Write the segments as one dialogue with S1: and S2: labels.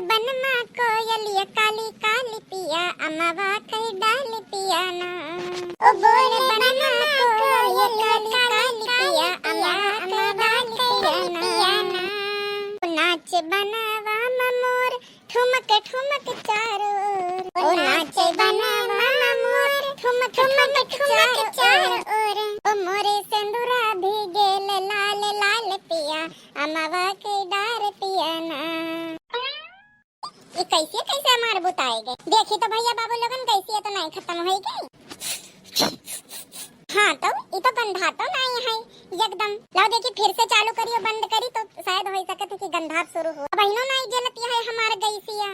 S1: बनमा कोयलिया काली काली पिया अमवा कई डाली पिया ना। ओ बोले बनमा कोयलिया काली काली पिया अमवा कई डाली पिया ना। नाच बनावा मोर ठुमक ठुमक चारों ओर। ओ नाच बनावा मोर ठुमक ठुमक चारों ओर। ओ मोरे सिंदूरा भीगेल लाल लाल पिया अमवा कई डार पिया ना। ये कैसे हमारे बुताए गए देखी तो भैया बाबू लोगन कैसी है तो नहीं खत्म हो गई। हाँ तो ये तो गंधा तो नहीं है एकदम। लो देखी फिर से चालू करियो बंद करी तो शायद हो सके थे कि गंधा शुरू हो। अब इनो नहीं जलती है हमारे गैसिया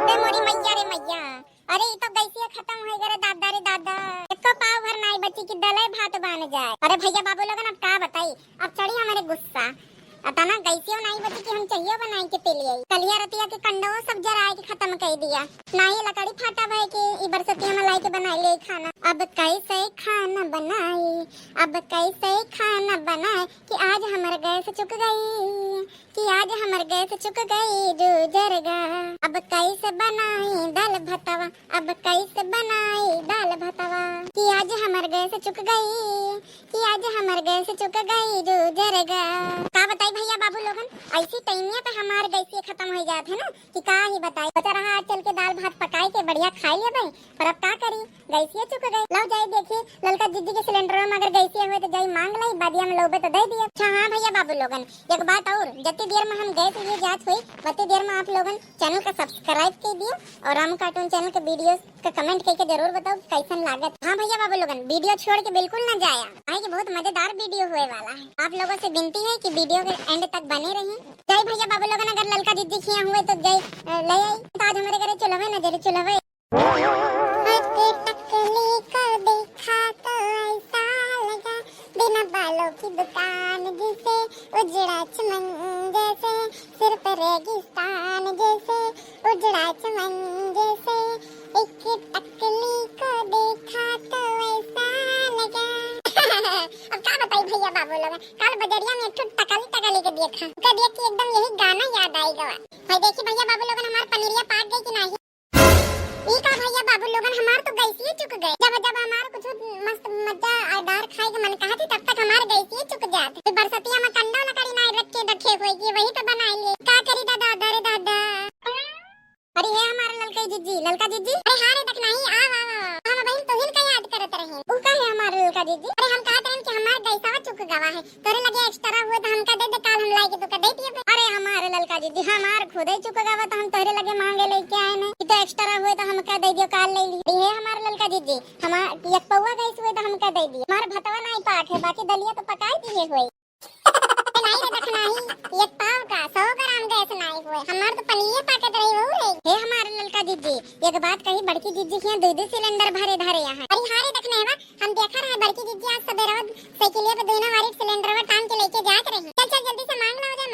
S1: बे मोरी मैया रे मैया। अरे ये तो गैसिया खत्म हो गए रे दादा रे दादा। एको पाव भर नहीं बची कि दले भात बन जाए। अरे भैया बाबू लोगन अब क्या बताई अब चढ़ी हमारे गुस्सा। अतना गैसियो नहीं बची कि हम चाहिए बनाई के पी लिए। कलिया रतिया के कंडो सब जराए के खत्म कर दिया। नहीं लकड़ी फाटा भाई के इबर से हम लाई के बना ले खाना। अब कैसे खाना बनाए अब कैसे खाना बनाए कि आज हमारे गैस चुक गई कि आज हमारे गैस चुक गई जो जरगा। अब कैसे बनाए दाल भतवा अब कैसे बनाए दाल भतवा कि आज हमारे गैस चुक गई कि आज हमारे गैस चुक गई जो जरगा। का बताई भैया बाबू लोगन ऐसी टाइमिया पे हमारे गैसे खत्म हो जाते है ना कि का ही बताई। बचा रहा आज चल के दाल भात पकाए के बढ़िया खा लिया भाई पर अब का करी गैसिया चुक गई। लो जाए देखिए ललका दीदी के सिलेंडर में अगर गैसिया हुए तो जाई मांग लाई बादिया में लोबे तो दे दिया। अच्छा हाँ भैया बाबू लोगन एक बात और जितनी देर में हम गैस ये जांच हुई उतनी देर में आप लोगन चैनल का सब्सक्राइब कर दियो और राम कार्टून चैनल के वीडियो का कमेंट करके जरूर बताओ कैसन लागत। हाँ भैया बाबू लोगन वीडियो छोड़ के बिल्कुल न जाया है कि बहुत मजेदार वीडियो हुए वाला है। आप लोगों से विनती है कि वीडियो के एंड तक बने रहिए। जय भैया बाबू लोगन अगर ललका दीदी खिया हुए तो जय ले आई तो आज हमारे घरे चुलवे न जरी चुलवे। बिना बालों की दुकान जिसे उजड़ा चमन जैसे सिर पर रेगिस्तान जैसे उजड़ा चमन जैसे एक टकली को देखा तो ऐसा लगा। अब क्या बताई भैया बाबू लोग कल बजरिया में एक टकली के देखा का देख के एकदम यही गाना याद आएगा। भाई देखिए भैया बाबू लोगन हमार पनीरिया पाक गई कि नहीं। ई का भैया बाबू लोगन हमार तो गैसिए चुक गए। जब हमार कुछ मस्त मजा आदार खाए के मन कहा थी तब तक हमार गैसिए चुक जात। फिर बरसतिया में कंडा लकड़ी ना रखे हुए कि वही पे बनाई ले का करी दादा दादा रे दादा। अरे है हमारा ललका जीजी अरे हां रे देख नहीं आ हम बहन तो हिन का याद करत रहे। उ का है हमारा ललका जीजी अरे हम कहत रहे कि हमार गैसावा चुक गवा है तोरे लगे एक्स्ट्रा हुए तो हमका दे दे काल हम लाई के तो का दे दिए। अरे हमारे ललका जीजी हमार खुद ही चुक गवा तो हम तोरे लगे मांगे लेके आए ने कि तो एक्स्ट्रा हुए तो हमका दे दियो काल ले ली। ये हमारा ललका जीजी हमार एक पौवा गैस हुए तो हमका दे दिए। हमार भतवा नहीं पाक है बाकी दलिया तो पकाई दिए हुए। नहीं रे देख नहीं एक पाव का 100 ग्राम गैस नहीं हुए हमार तो पनीर पाकत रही हो रे। हे हमारे ललका जीजी एक बात कही बड़की जीजी के दो सिलेंडर भरे धरे यहाँ। अरे हां रे देखने है हम देखा रहे बड़की जीजी आज सवेरे साइकिलिया पे दोनों वाली सिलेंडर में टांग के लेके जात रही। चल चल जल्दी से मांग ला हो जा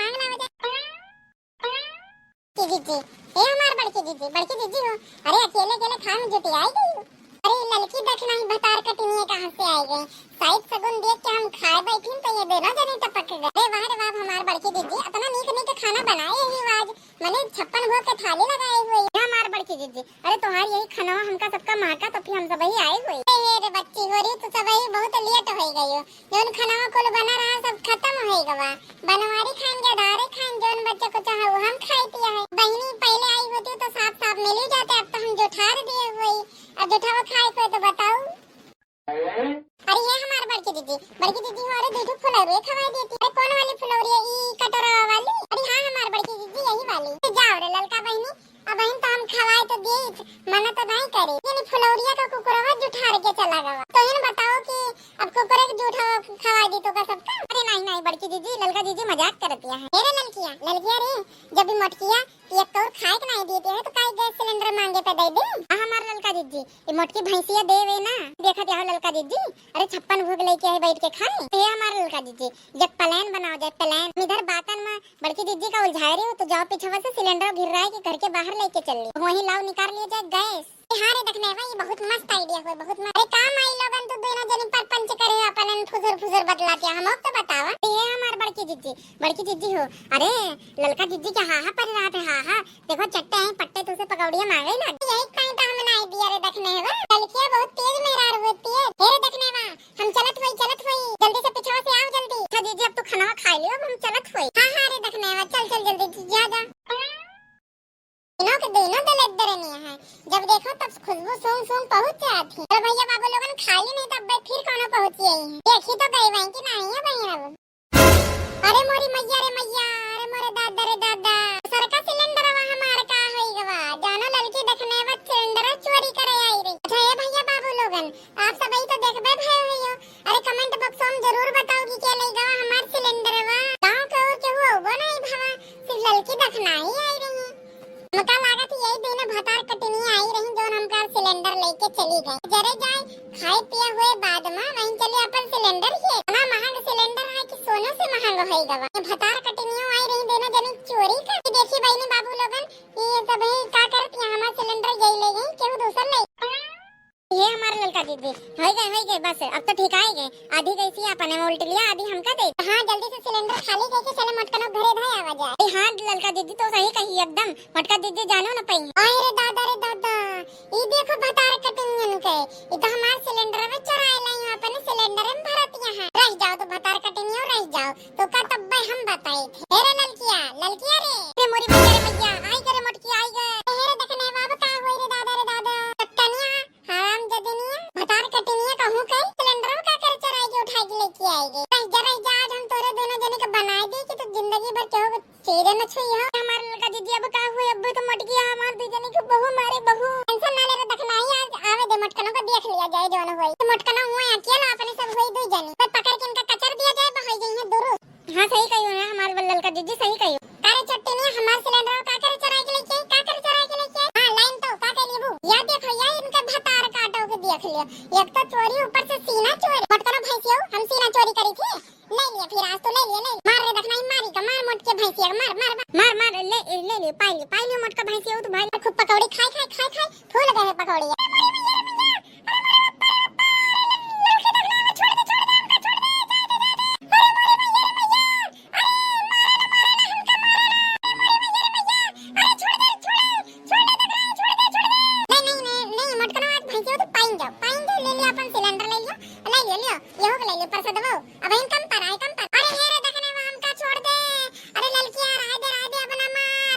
S1: जीजी हे हमार बड़की जीजी हो। अरे अकेले अकेले खाए में जुटी आई गई। अरे ललकी देखना ही बतार कटनी कहां से आई गई। साइड सगुन देख के हम खाए बैठी तो ये देना जनी टपक गए। अरे वाह रे वाह हमार बड़की दीदी इतना नीक खाना बनाए ही आज मैंने 56 भोग के थाली लगाए हुए है हमार बड़की दीदी। अरे तुम्हारी यही खाना हमका सबका महका तो फिर हम सब ही आए हुए। रे बच्ची हो रही तो सब ही बहुत लेट हो गई हो जोन खाना को बना रहा सब खत्म हो गवा। बनवारी खाएंगे दारे खाएंगे जोन बच्चे को चाहे वो हम खाई पिया है। बहनी पहले आई होती तो साफ साफ मिल ही जाते अब तो हम जो ठार दिए हुए अब जो ठावा खाए को तो बताओ। अरे ये हमारे बड़की दीदी हो। अरे दूध फुलौरी खवाई देती। अरे कौन वाली फुलौरी है ई कटोरा वाली। अरे हां हमारे बड़की दीदी यही वाली। तो जाओ रे ललका बहनी अब बहन तो हम खवाए तो दे मना तो नहीं करे यानी फुलौरिया का कुकुरवा जुठार के चला गया। तो इन बताओ कि अब कुकुरे के जूठा खवाई दी तो का सबका। अरे नहीं बड़की दीदी ललका दीदी मजाक करती है। अरे ललकिया रे जब भी मटकिया एक तो खाए के नहीं देते हैं तो काई गैस सिलेंडर मांगे पे दे दे। हमार ललका दीदी ये मोटकी भैंसिया देवे ना देखा क्या ललका दीदी। अरे 56 भोग लेके आए बैठ के खाए। ये हमारा ललका दीदी जब प्लान बनाओ जाए प्लान इधर बातन में बड़की दीदी का उलझा रही हो तो जाओ पीछे से सिलेंडर घिर रहा है कि घर के बाहर लेके चल ली वहीं लाओ निकाल लिया जाए गैस। हां रे देखने भाई ये बहुत मस्त आईडिया है बहुत मस्त। अरे काम आई लोगन तो दोनों जनी पर पंच करे अपन फुसर बतलाते हम तो बतावा। ये हमार बड़की दीदी हो। अरे ललका दीदी के हाहा पर रहा थे हाहा देखो चट्टे हैं पट्टे तुझसे पकौड़ियां मांगे ना यही कहीं तो हमने आई दिया रे देखने वा लड़कियां बहुत तेज मेहरार होती है रे देखने वा हम चलत हुई जल्दी से पीछे से आओ जल्दी अच्छा दीदी अब तू खाना खा लियो अब हम चलत हुई हां रे देखने वा चल जल्दी जा दिनों के दिनों दलत दरनी है जब देखो तब खुशबू सूंघ पहुंच जाती है भैया बाबू लोगन खाली नहीं तब फिर कौन पहुंची है देखी तो गई वहीं की नहीं है बहन अब अरे मोरी मैया रे मैया अरे मोरे दादा रे दादा सरका सिलेंडर वा हमार का होई गवा जानो लड़की देखने वा सिलेंडर चोरी करे आई रे अच्छा ये भैया बाबू लोगन आप सब ही तो देखबे भय होयो अरे कमेंट बॉक्स में जरूर बताओ कि क्या ले गवा हमार सिलेंडर वा गांव के और के हो वो नहीं भवा सिर्फ लड़की देखना ही आई रही मका लागत यही दिन भतार कटनी आई रही जो हमका सिलेंडर लेके चली गई जरे जाए खाए पिए हुए बाद में वहीं चले अपन सिलेंडर ही इतना महंगा सिलेंडर है कि सोने से महंगा होई गवा ये भतार कटनियों आई रही दोनों जने चोरी कर देखी बहनी बाबू लोगन ये सब है का करत यहां हमारा सिलेंडर यही ले गई केहू दूसर ले ये हमारे लड़का दीदी हो गए बस अब तो ठीक आई गए आधी कैसी अपने उल्ट लिया आधी हमका दे हां जल्दी से सिलेंडर खाली करके चले मटकनो घरे धाय आवा जाए हां लड़का दीदी तो सही कही एकदम मटका दीदी जानो ना पई अरे दादा ई देखो भतार कटिंगन के ई तो हमार सिलेंडर में चराए लाई अपने सिलेंडर में भरत यहां रह जाओ तो भतार कटिंग रह जाओ तो का तब हम बताए थे अरे लड़किया रे मोरी भैया आई करे मटकी आई गए अरे देखने बाबा का होई रे दादा कटनिया हराम जदनिया भतार कटनिया कहूं के सिलेंडर का कर चराई के उठा के लेके आएगी रह जा आज हम तोरे दोनों जने के बनाए दे कि तो जिंदगी भर क्यों चेहरे में छुई हो हमार लड़का दीदी अब का हुए अब तो मटकी हमार दी जने के बहू मारे बहू टेंशन ना ले रे देखना ही आज आवे दे मटकनों को देख लिया जाए जोन होई तो मटकना हुए अकेला अपने सब होई दो जने पर पकड़ के इनका कचर दिया जाए बहई जाई है दुरु हां सही कहियो ना हमार लड़का दीदी सही कहियो अरे चट्टी ने हमार सिलेंडर का कर चराई के लेके का कर चराई के लेके हां लाइन तो का के लेबू या देखो या इनका भतार काटो के देख लियो एक तो चोरी ऊपर से सीना चोरी मटकना भैंसियो हम सीना चोरी करी थी ले लिया फिर आज तो ले लिया मार रे देखना मारी का मार मोट के भैंसिया मार ले पाई मोट का भैंसिया तो भाई खूब पकौड़ी खाए फूल गए पकौड़ी सिलेंडर ले लियो ये हो ले लियो पर से दबाओ अब इनका